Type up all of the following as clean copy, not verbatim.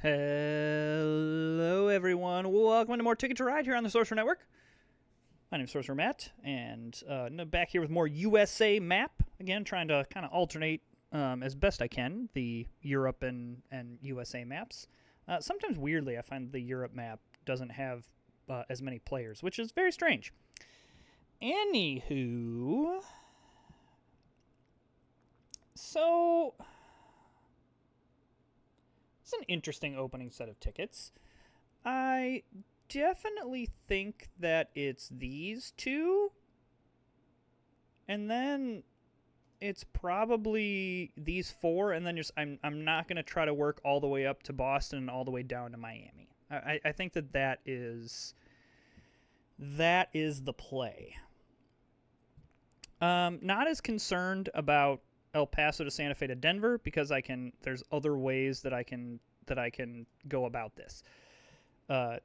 Hello, everyone. Welcome to more Ticket to Ride here on the Sorcerer Network. My name's Sorcerer Matt, and back here with more USA map. Again, trying to kind of alternate as best I can the Europe and USA maps. Sometimes, weirdly, I find the Europe map doesn't have as many players, which is very strange. Anywho, so it's an interesting opening set of tickets. I definitely think that it's these two. And then it's probably these four, and then just I'm not gonna try to work all the way up to Boston and all the way down to Miami. I think that is the play. Not as concerned about El Paso to Santa Fe to Denver because there's other ways that I can go about this. The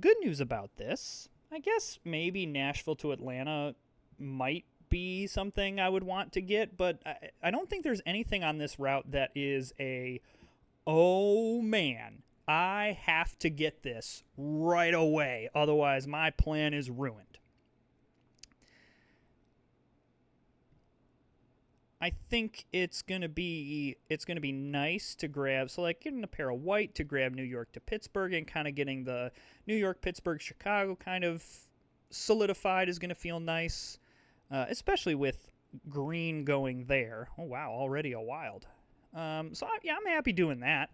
good news about this, I guess maybe Nashville to Atlanta might be something I would want to get, but I don't think there's anything on this route that is oh man, I have to get this right away, otherwise my plan is ruined. I think it's gonna be nice to grab. So like getting a pair of white to grab New York to Pittsburgh and kind of getting the New York, Pittsburgh, Chicago kind of solidified is gonna feel nice, especially with green going there. Oh wow, already a wild. I'm happy doing that.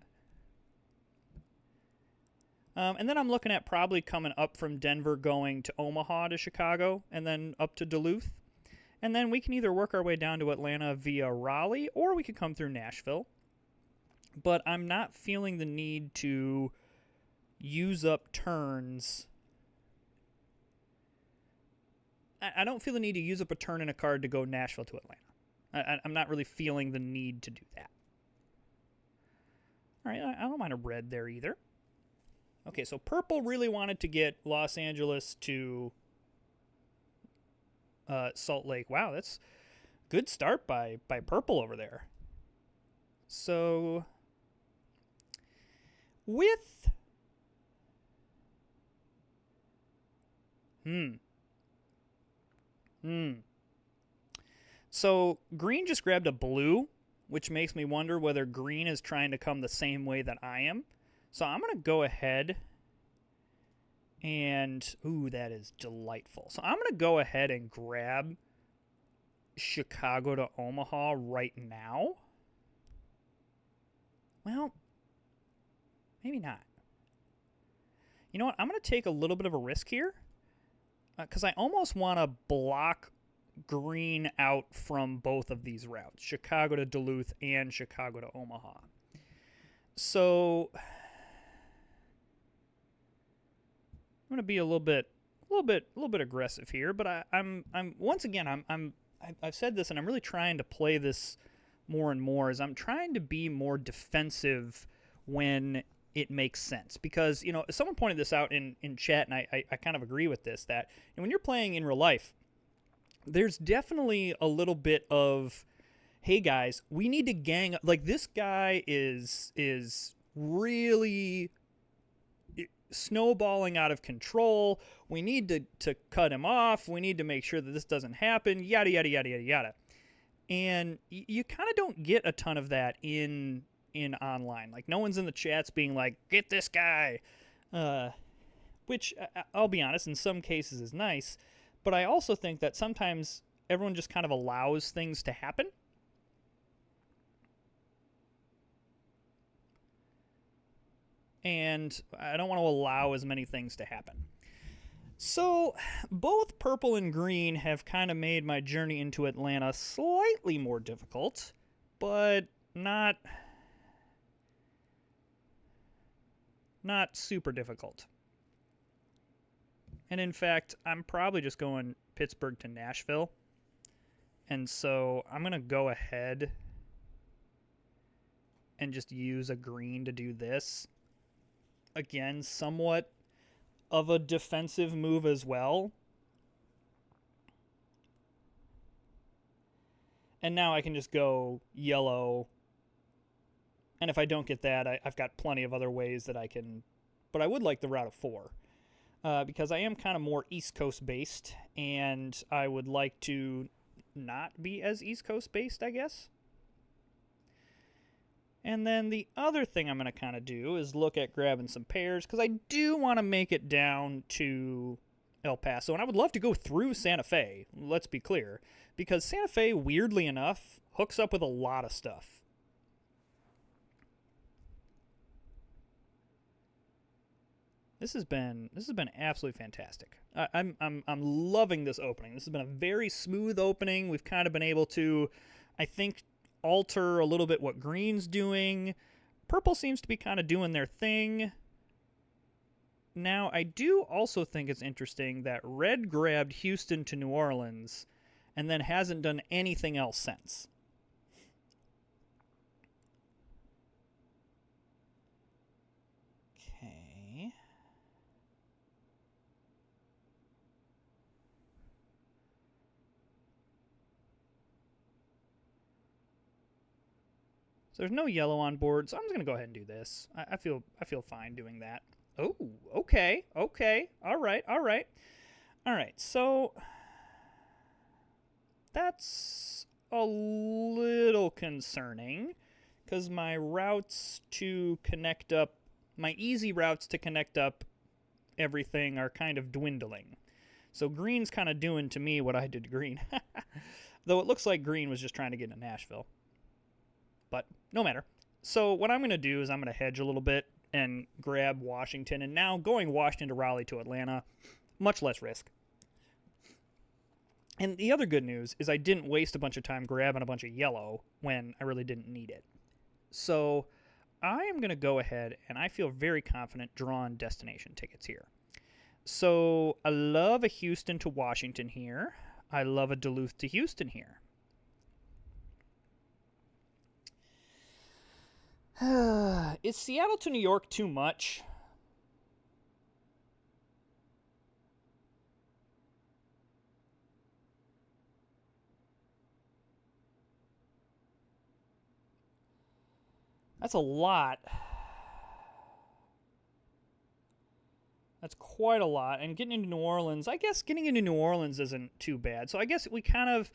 And then I'm looking at probably coming up from Denver, going to Omaha to Chicago, and then up to Duluth. And then we can either work our way down to Atlanta via Raleigh, or we could come through Nashville. But I'm not feeling the need to use up turns. I don't feel the need to use up a turn in a card to go Nashville to Atlanta. I'm not really feeling the need to do that. All right, I don't mind a red there either. Okay, so purple really wanted to get Los Angeles to Salt Lake. Wow, that's good start by purple over there. So with So green just grabbed a blue, which makes me wonder whether green is trying to come the same way that I am. So I'm going to go ahead and ooh, that is delightful. So I'm going to go ahead and grab Chicago to Omaha right now. Well, maybe not. You know what? I'm going to take a little bit of a risk here because I almost want to block green out from both of these routes, Chicago to Duluth and Chicago to Omaha. So I'm going to be a little bit aggressive here, but I'm once again I've said this, and I'm really trying to play this more and more. As I'm trying to be more defensive when it makes sense, because someone pointed this out in chat, and I kind of agree with this, that when you're playing in real life, there's definitely a little bit of, hey guys, we need to gang up. Like, this guy is really snowballing out of control. We need to cut him off. We need to make sure that this doesn't happen. Yada yada yada yada yada. And you kind of don't get a ton of that in online. Like, no one's in the chats being like, get this guy, which I'll be honest, in some cases is nice. But I also think that sometimes everyone just kind of allows things to happen. And I don't want to allow as many things to happen. So both purple and green have kind of made my journey into Atlanta slightly more difficult, but not super difficult. And in fact, I'm probably just going Pittsburgh to Nashville. And so I'm going to go ahead and just use a green to do this. Again, somewhat of a defensive move as well. And now I can just go yellow And if I don't get that, I've got plenty of other ways that I can. But I would like the route of 4 because I am kind of more East Coast based, and I would like to not be as East Coast based, I guess. And then the other thing I'm going to kind of do is look at grabbing some pairs because I do want to make it down to El Paso. And I would love to go through Santa Fe, let's be clear, because Santa Fe, weirdly enough, hooks up with a lot of stuff. This has been absolutely fantastic. I'm loving this opening. This has been a very smooth opening. We've kind of been able to, I think, alter a little bit what green's doing. Purple seems to be kind of doing their thing. Now, I do also think it's interesting that red grabbed Houston to New Orleans and then hasn't done anything else since. Okay. So there's no yellow on board, so I'm just gonna go ahead and do this. I feel fine doing that. Oh, okay, okay, all right, all right, all right. So that's a little concerning because my routes to connect up, my easy routes to connect up everything are kind of dwindling. So green's kind of doing to me what I did to green. Though it looks like green was just trying to get into Nashville. But no matter. So what I'm going to do is I'm going to hedge a little bit and grab Washington. And now going Washington to Raleigh to Atlanta, much less risk. And the other good news is I didn't waste a bunch of time grabbing a bunch of yellow when I really didn't need it. So I am going to go ahead and I feel very confident drawing destination tickets here. So I love a Houston to Washington here. I love a Duluth to Houston here. Is Seattle to New York too much? That's a lot. That's quite a lot. And getting into New Orleans, I guess getting into New Orleans isn't too bad. So I guess we kind of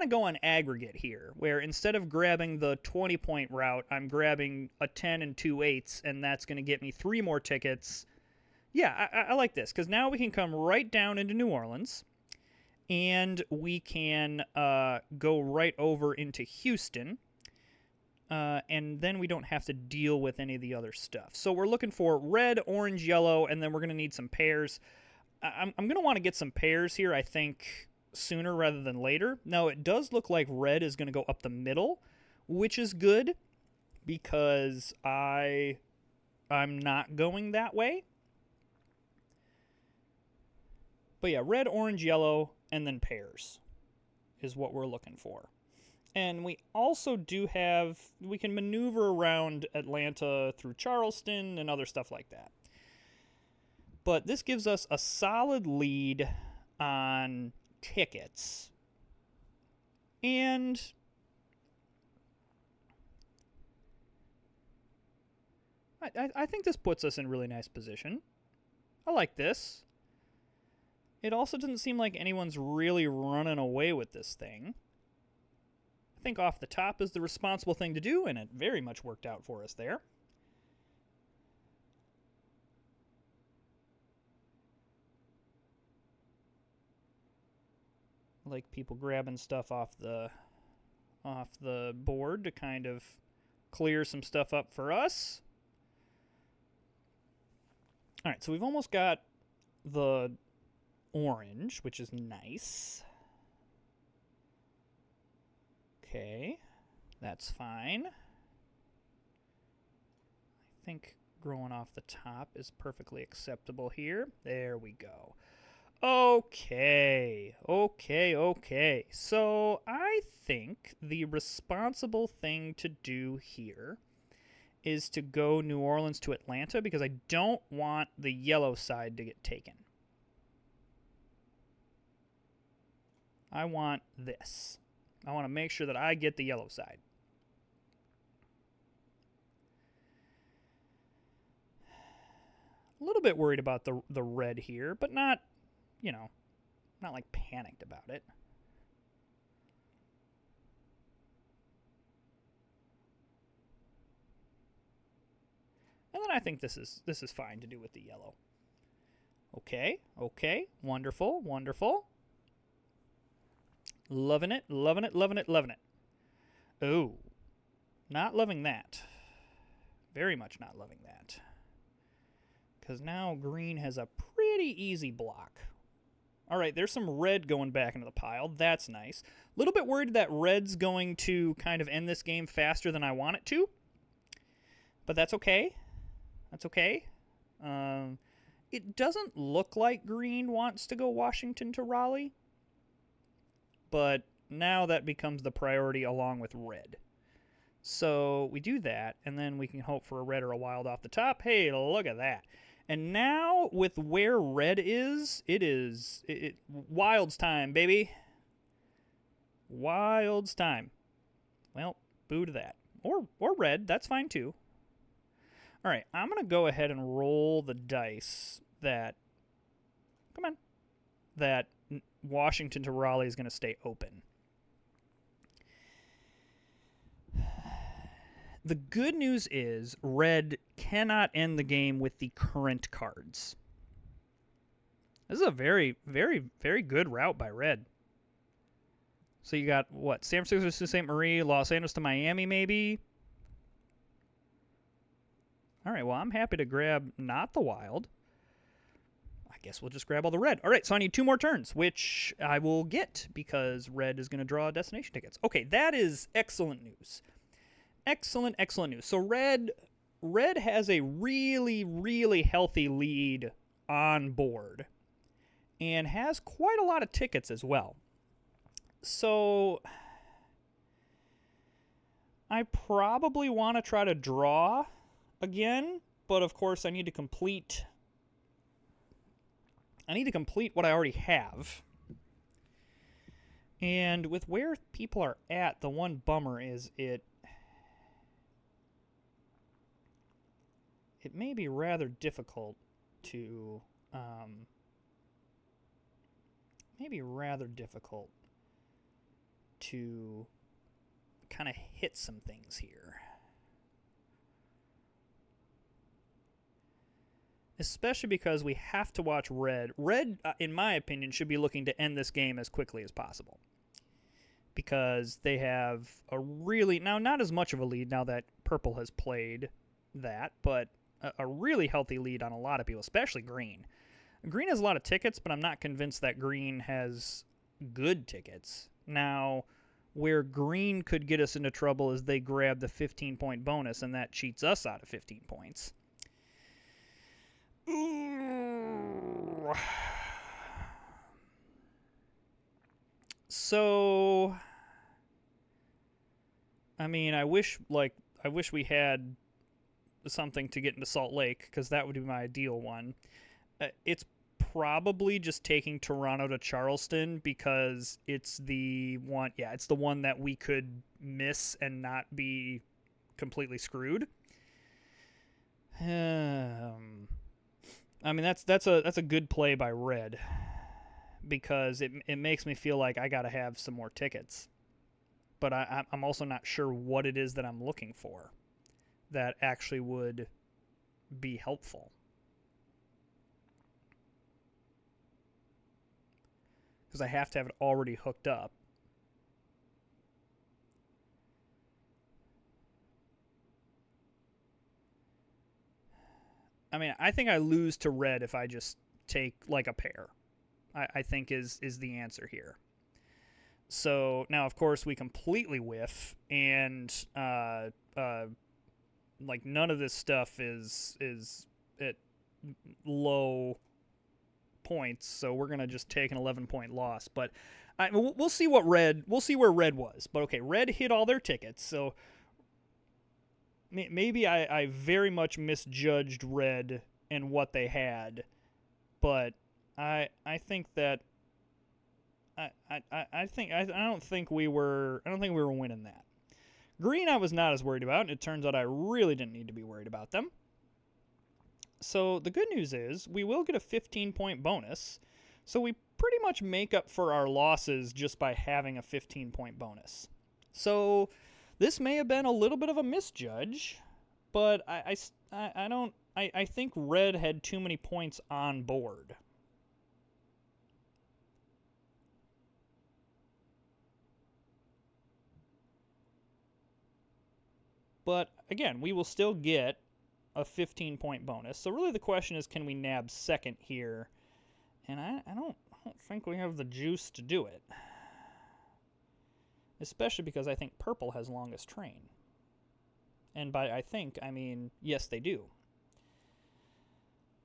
go on aggregate here, where instead of grabbing the 20-point route, I'm grabbing a 10 and 2/8, and that's going to get me 3 more tickets. Yeah, I like this, because now we can come right down into New Orleans, and we can go right over into Houston, and then we don't have to deal with any of the other stuff. So we're looking for red, orange, yellow, and then we're going to need some pairs. I'm going to want to get some pairs here, I think, sooner rather than later. Now, it does look like red is going to go up the middle, which is good because I'm not going that way. But yeah, red, orange, yellow, and then pairs is what we're looking for. And we also do have, we can maneuver around Atlanta through Charleston and other stuff like that. But this gives us a solid lead on tickets. And I think this puts us in a really nice position. I like this. It also doesn't seem like anyone's really running away with this thing. I think off the top is the responsible thing to do, and it very much worked out for us there. I like people grabbing stuff off the board to kind of clear some stuff up for us. All right, so we've almost got the orange, which is nice. Okay, that's fine. I think growing off the top is perfectly acceptable here. There we go. Okay. So I think the responsible thing to do here is to go New Orleans to Atlanta because I don't want the yellow side to get taken. I want this. I want to make sure that I get the yellow side. A little bit worried about the red here, but not, you know, not like panicked about it. And then I think this is fine to do with the yellow. Okay, okay, wonderful, wonderful. Loving it, loving it, loving it, loving it. Oh, not loving that. Very much not loving that. Because now green has a pretty easy block. All right, there's some red going back into the pile. That's nice. A little bit worried that red's going to kind of end this game faster than I want it to. But that's okay. That's okay. It doesn't look like green wants to go Washington to Raleigh. But now that becomes the priority along with red. So we do that, and then we can hope for a red or a wild off the top. Hey, look at that. And now, with where red is, it wild's time, baby. Wild's time. Well, boo to that. Or red, that's fine too. All right, I'm going to go ahead and roll the dice that, come on, that Washington to Raleigh is going to stay open. The good news is red cannot end the game with the current cards. This is a very, very, very good route by red. So you got, what, San Francisco to St. Marie, Los Angeles to Miami, maybe? All right, well, I'm happy to grab not the wild. I guess we'll just grab all the red. All right, so I need 2 more turns, which I will get because red is going to draw destination tickets. Okay, that is excellent news. Excellent, excellent news. So red has a really, really healthy lead on board and has quite a lot of tickets as well. So I probably want to try to draw again, but of course I need to complete what I already have. And with where people are at, the one bummer is it may be rather difficult to kind of hit some things here. Especially because we have to watch red. Red, in my opinion, should be looking to end this game as quickly as possible. Because they have a really, now not as much of a lead now that purple has played that, but a really healthy lead on a lot of people, especially green. Green has a lot of tickets, but I'm not convinced that green has good tickets. Now, where green could get us into trouble is they grab the 15-point bonus, and that cheats us out of 15 points. Ooh. So, I mean, I wish we had something to get into Salt Lake, because that would be my ideal one. It's probably just taking Toronto to Charleston because it's the one that we could miss and not be completely screwed. I mean, that's a good play by red because it makes me feel like I got to have some more tickets. But I'm also not sure what it is that I'm looking for that actually would be helpful. Because I have to have it already hooked up. I mean, I think I lose to red if I just take like a pair. I think is the answer here. So now, of course, we completely whiff, and like none of this stuff is at low points, so we're gonna just take an 11-point loss. But we'll see where red was. But okay, red hit all their tickets, so maybe I very much misjudged red and what they had, but I think that I don't think we were winning that. Green I was not as worried about, and it turns out I really didn't need to be worried about them. So the good news is we will get a 15-point bonus. So we pretty much make up for our losses just by having a 15-point bonus. So this may have been a little bit of a misjudge, but I think red had too many points on board. But again, we will still get a 15-point bonus. So really the question is, can we nab second here? And I don't think we have the juice to do it. Especially because I think purple has longest train. And by I think, I mean, yes, they do.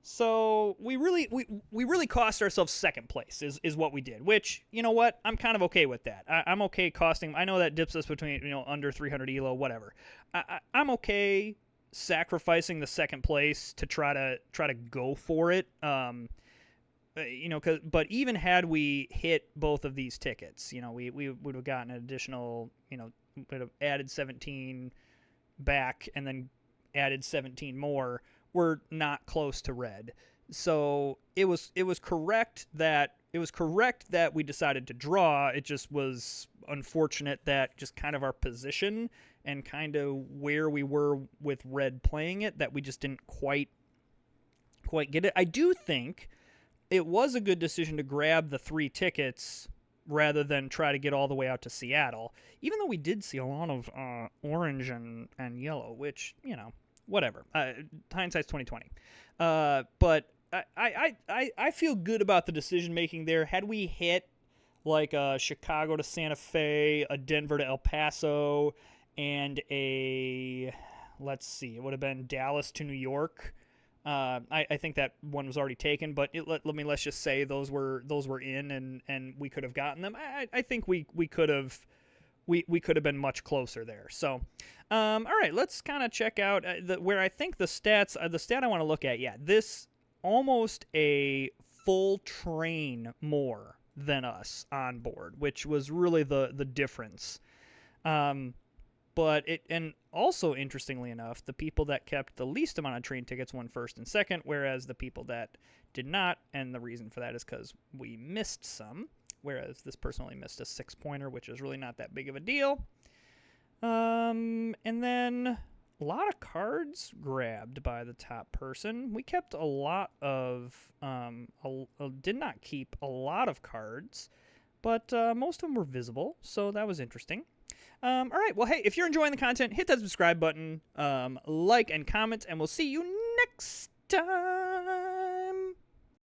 So we really cost ourselves second place is what we did, which, you know what, I'm kind of okay with that. I'm okay costing. I know that dips us between, under 300 elo, whatever. I'm okay sacrificing the second place to try to go for it. But even had we hit both of these tickets, we would have gotten an additional, would have added 17 back and then added 17 more. We're not close to red. So it was correct that we decided to draw. It just was unfortunate that just kind of our position and kind of where we were with red playing it, that we just didn't quite get it. I do think it was a good decision to grab the 3 tickets rather than try to get all the way out to Seattle, even though we did see a lot of orange and yellow, which, whatever. Hindsight's 2020. But I feel good about the decision making there. Had we hit like a Chicago to Santa Fe, a Denver to El Paso, and it would have been Dallas to New York. I think that one was already taken, but let's just say those were in, and we could have gotten them. I think we could have. We could have been much closer there. So, all right, let's kind of check out where I think the stats. The stat I want to look at, this almost a full train more than us on board, which was really the difference. But and also interestingly enough, the people that kept the least amount of train tickets won first and second, whereas the people that did not, and the reason for that is because we missed some. Whereas this person only missed a 6-pointer, which is really not that big of a deal. And then a lot of cards grabbed by the top person. We kept a lot of, did not keep a lot of cards, but most of them were visible, so that was interesting. All right, well, hey, if you're enjoying the content, hit that subscribe button, like and comment, and we'll see you next time.